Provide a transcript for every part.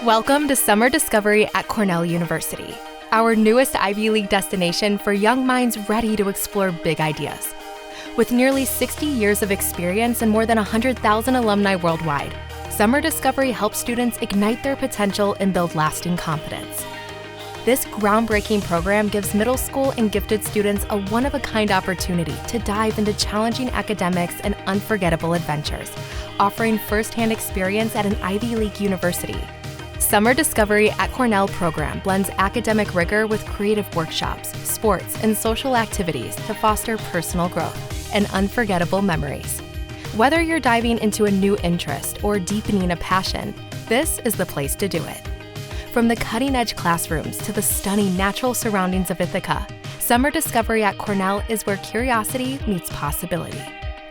Welcome to Summer Discovery at Cornell University, our newest Ivy League destination for young minds ready to explore big ideas. With nearly 60 years of experience and more than 100,000 alumni worldwide, Summer Discovery helps students ignite their potential and build lasting confidence. This groundbreaking program gives middle school and gifted students a one-of-a-kind opportunity to dive into challenging academics and unforgettable adventures, offering first-hand experience at an Ivy League university. Summer Discovery at Cornell program blends academic rigor with creative workshops, sports, and social activities to foster personal growth and unforgettable memories. Whether you're diving into a new interest or deepening a passion, this is the place to do it. From the cutting-edge classrooms to the stunning natural surroundings of Ithaca, Summer Discovery at Cornell is where curiosity meets possibility.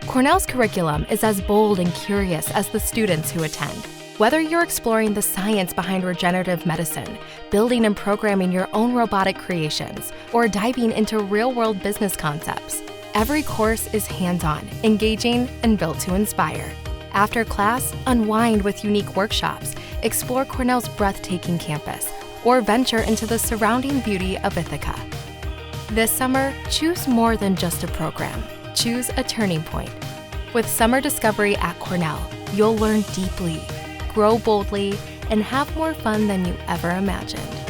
Cornell's curriculum is as bold and curious as the students who attend. Whether you're exploring the science behind regenerative medicine, building and programming your own robotic creations, or diving into real-world business concepts, every course is hands-on, engaging, and built to inspire. After class, unwind with unique workshops, explore Cornell's breathtaking campus, or venture into the surrounding beauty of Ithaca. This summer, choose more than just a program. Choose a turning point. With Summer Discovery at Cornell, you'll learn deeply, grow boldly, and have more fun than you ever imagined.